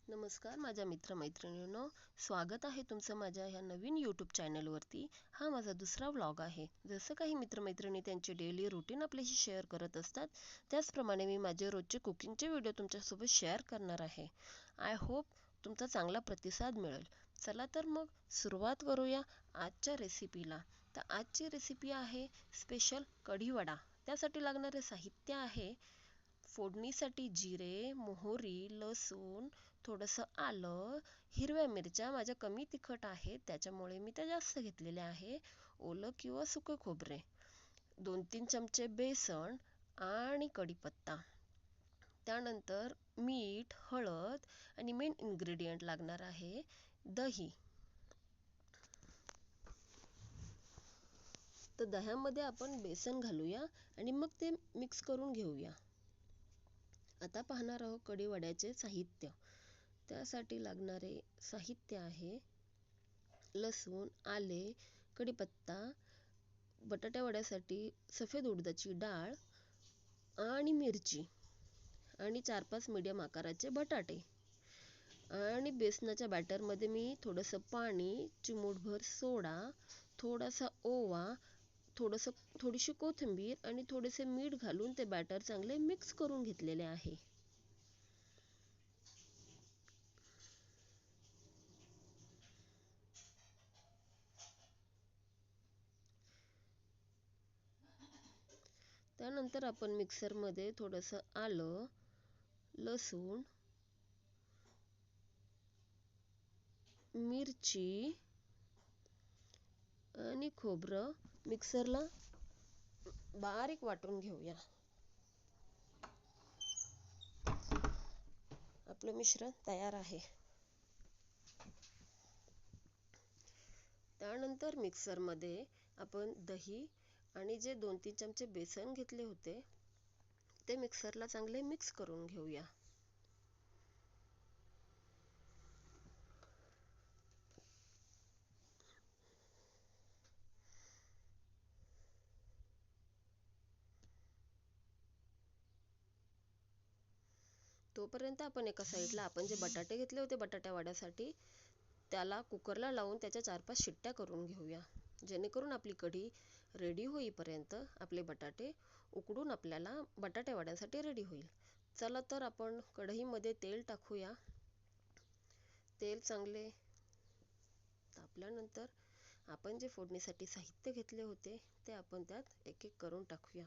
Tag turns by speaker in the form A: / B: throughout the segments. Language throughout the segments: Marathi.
A: नमस्कार माझ्या मित्रमैत्रिणींनो, स्वागत आहे तुमचं माझ्या ह्या नवीन यूट्यूब चॅनलवरती. हा माझा दुसरा व्लॉग आहे. जसं काही मित्रमैत्रिणी त्यांचे डेली रुटीन आपल्याशी शेअर करत असतात, त्याचप्रमाणे मी माझे रोजचे कुकिंगचे व्हिडिओ तुमच्यासोबत शेअर करणार आहे. आय होप तुमचा चांगला प्रतिसाद मिळेल. चला तर मग सुरुवात करूया आजच्या रेसिपीला. तर आजची रेसिपी आहे स्पेशल कढी वडा. त्यासाठी लागणारे साहित्य आहे फोडणीसाठी जिरे, मोहरी, लसूण, थोडंसं आलं, हिरव्या मिरच्या माझ्या कमी तिखट आहेत त्याच्यामुळे मी त्या जास्त घेतलेल्या आहे. ओलं किंवा सुकं खोबरे, 2-3 चमचे बेसन आणि कढीपत्ता. त्यानंतर मीठ, हळद आणि मेन इन्ग्रेडियंट लागणार आहे दही. तर दह्यामध्ये आपण बेसन घालूया आणि मग ते मिक्स करून घेऊया. आता पाहणार आहोत कढी वड्याचे साहित्य. त्यासाठी लागणारे साहित्य आहे लसूण, आले, कढीपत्ता, बटाट्या वड्यासाठी सफेद उडदाची डाळ आणि मिरची आणि 4-5 मीडियम आकाराचे बटाटे. आणि बेसनाच्या बॅटरमध्ये मी थोडंसं पाणी, चिमूटभर सोडा, थोडासा ओवा, थोडीशी कोथिंबीर आणि थोडेसे मीठ घालून ते बॅटर चांगले मिक्स करून घेतलेले आहे. त्यानंतर आपण मिक्सरमध्ये थोडंसं आलं, लसूण, मिरची आणि खोबरं मिक्सरला बारीक वाटून घेऊया. आपलं मिश्रण तयार आहे. त्यानंतर मिक्सरमध्ये आपण दही आणि जे 2-3 चमचे बेसन घेतले होते ते मिक्सरला चांगले मिक्स करून घेऊया. तोपर्यंत आपण एका साईडला आपण जे बटाटे घेतले होते बटाट्या वड्यासाठी त्याला कुकरला लावून त्याच्या 4-5 शिट्ट्या करून घेऊया, जेणेकरून आपली कढी रेडी होईपर्यंत आपले बटाटे उकडून आपल्याला बटाट्या वड्यासाठी रेडी होईल. चला तर आपण कढईमध्ये तेल टाकूया. तेल चांगले तापल्यानंतर आपण जे फोडणीसाठी साहित्य घेतले होते ते आपण त्यात एक एक करून टाकूया.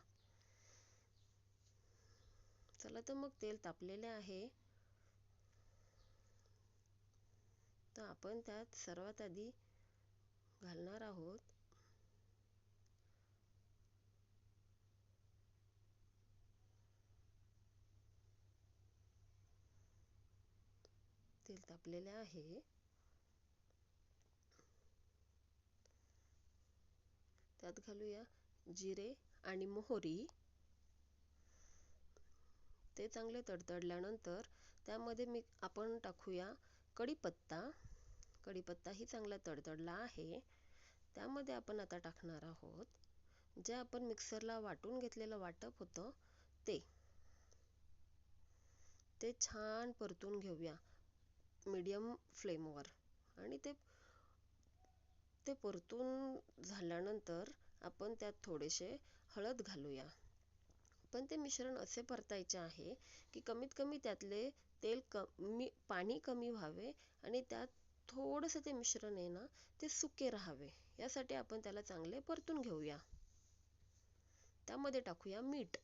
A: चला तर मग तेल तापलेले आहे. तर आपण त्यात सर्वात आधी घालणार आहोत तेल तापलेले आहे. त्यात घालूया जिरे आणि मोहरी. ते चांगले तडतडल्यानंतर त्यामध्ये आपण टाकूया कढीपत्ता. कढीपत्ताही चांगला तडतडला आहे. त्यामध्ये आपण आता टाकणार आहोत जे आपण मिक्सरला वाटून घेतलेलं वाटप होतं ते छान परतून घेऊया मीडियम फ्लेमवर. आणि ते परतून झाल्यानंतर आपण त्यात थोडेसे हळद घालूया. पण ते मिश्रण असे परतायचे आहे की कमीत कमी त्यातले पाणी कमी व्हावे आणि त्यात थोडंसं ते मिश्रण आहे ना ते सुके राहावे. यासाठी आपण त्याला चांगले परतून घेऊया. त्यामध्ये टाकूया मीठ.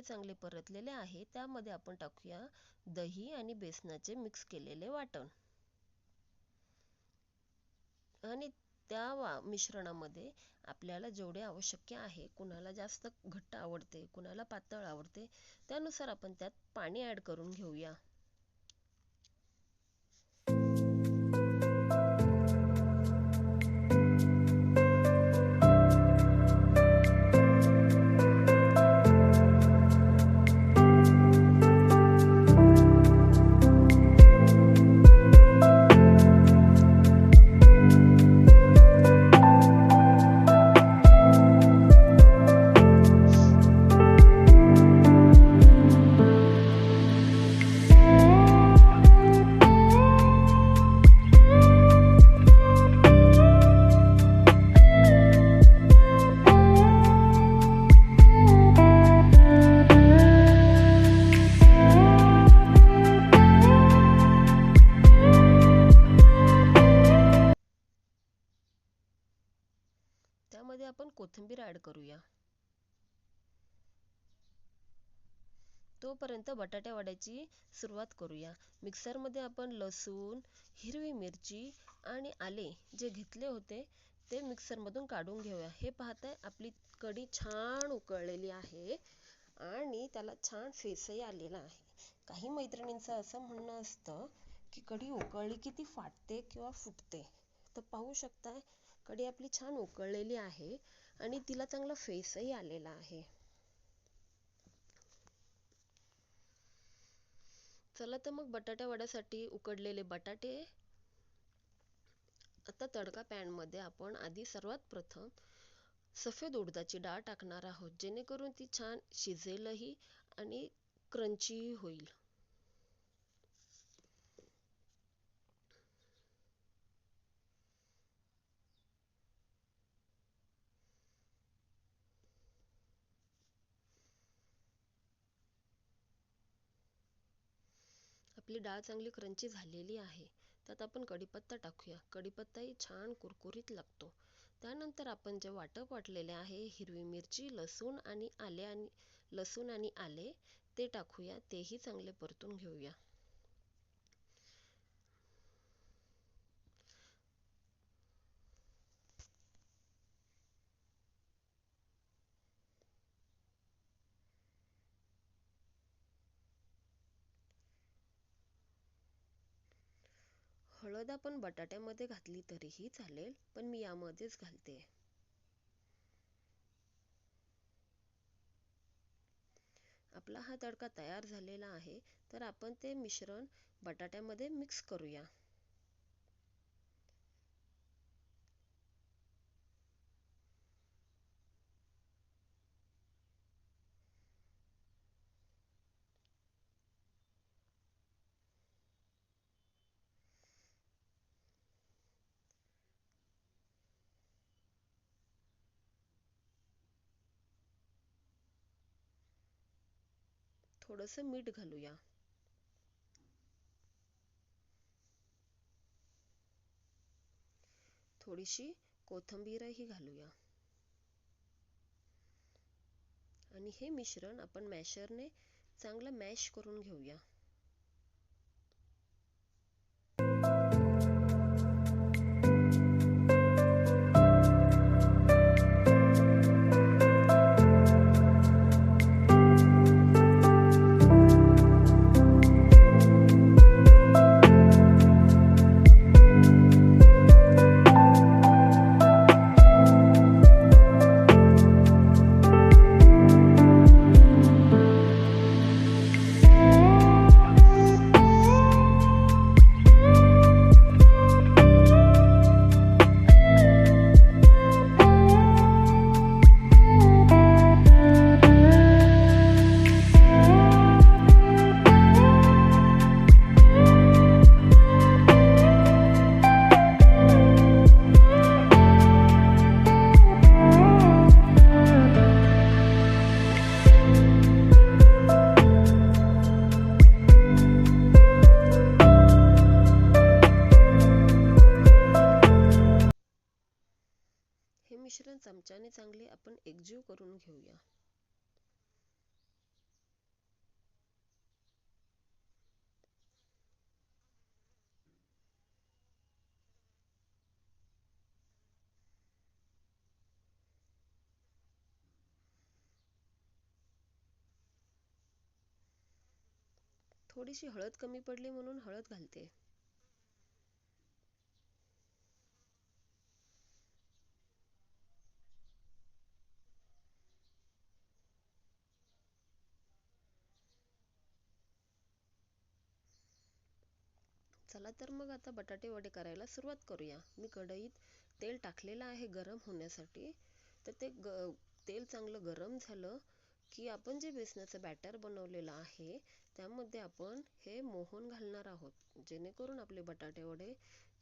A: आपले चांगले परतलेले आहे, त्यामध्ये आपण टाकूया दही आणि बेसनाचे मिक्स केलेले वाटण. आणि त्या मिश्रणामध्ये आपल्याला जेवढे आवश्यक आहे, कुणाला जास्त घट्ट आवडते, कुणाला पातळ आवडते, त्यानुसार आपण त्यात पाणी ऍड करून घेऊया. त्यामध्ये आपण कोथिंबीर ऍड करूया. तोपर्यंत बटाट्या वड्याची सुरुवात करूया. मिक्सरमध्ये आपण लसूण, हिरवी मिरची आणि आले जे घेतले होते ते मिक्सरमधून काढून घेऊया. हे पाहताय, आपली कढी छान उकळलेली आहे आणि त्याला छान फेसही आलेला आहे. काही मैत्रिणींचं असं म्हणणं असतं की कढी उकळली की ती फाटते किंवा फुटते. तर पाहू शकताय, कढी आपली छान उकळलेली आहे आणि तिला चांगला फेसही आलेला आहे. चला तर मग बटाट्या वड्यासाठी उकडलेले बटाटे. आता तडका पॅन मध्ये आपण आधी सर्वात प्रथम सफेद उडदाची डाळ टाकणार आहोत, जेणेकरून ती छान शिजेलही आणि क्रंची होईल. आपली डाळ चांगली क्रंची झालेली आहे. त्यात आपण कढीपत्ता टाकूया. कढीपत्ताही छान कुरकुरीत लागतो. त्यानंतर आपण जे वाटप वाटलेले आहे, हिरवी मिरची, लसूण आणि आले ते टाकूया. तेही चांगले परतून घेऊया. हळद आपण बटाट्यामध्ये घातली तरीही चालेल, पण मी यामध्येच घालते. आपला हा तडका तयार झालेला आहे. तर आपण ते मिश्रण बटाट्यामध्ये मिक्स करूया. थोडंसं मीठ घालूया. थोडीशी कोथिंबीरही घालूया. आणि हे मिश्रण आपण मॅशरने चांगलं मॅश करून घेऊया. हे मिश्रण चमच्याने चांगले आपण एकजीव करून घेऊया. थोडीशी हळद कमी पडली म्हणून हळद घालते. चला तर मग आता बटाटे वडे करायला सुरुवात करूया. मी कढईत तेल टाकलेलं आहे गरम होण्यासाठी. तर तेल चांगलं गरम झालं की आपण जे बेसनाचं बॅटर बनवलेलं आहे त्यामध्ये आपण हे मोहन घालणार आहोत, जेणेकरून आपले बटाटे वडे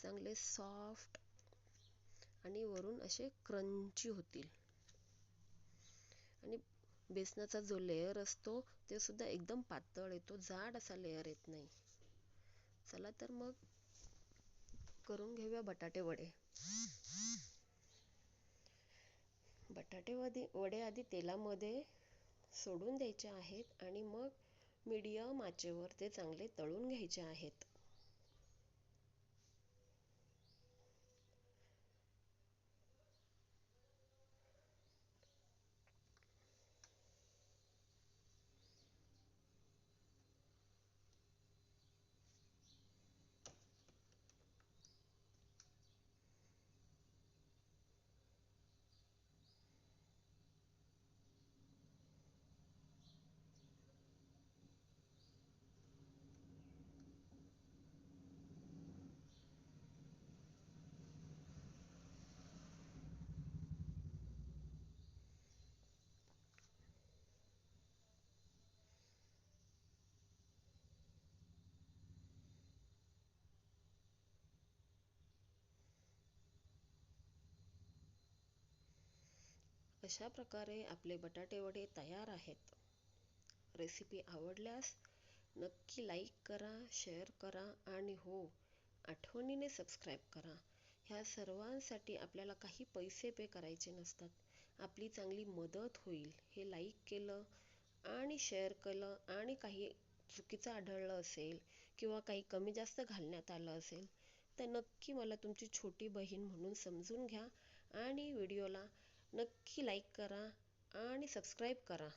A: चांगले सॉफ्ट आणि वरून असे क्रंची होतील. आणि बेसनाचा जो लेयर असतो ते सुद्धा एकदम पातळ येतो, जाड असा लेयर येत नाही. चला तर मग करून घेऊया बटाटे वडे. वडे आधी तेलामध्ये सोडून द्यायचे आहेत आणि मग मीडियम आचेवर ते चांगले तळून घ्यायचे आहेत. अशा प्रकारे आपले बटाटे वडे तयार आहेत. रेसिपी आवडल्यास नक्की लाईक करा, शेअर करा आणि हो, आठवणीने सबस्क्राईब करा. ह्या सर्वांसाठी आपल्याला काही पैसे पे करायचे नसतात. आपली चांगली मदत होईल. हे लाईक केलं आणि शेअर केलं आणि काही चुकीचं आढळलं असेल किंवा काही कमी जास्त घालण्यात आलं असेल तर नक्की मला तुमची छोटी बहीण म्हणून समजून घ्या आणि व्हिडिओला नक्की लाईक करा आणि सबस्क्राईब करा.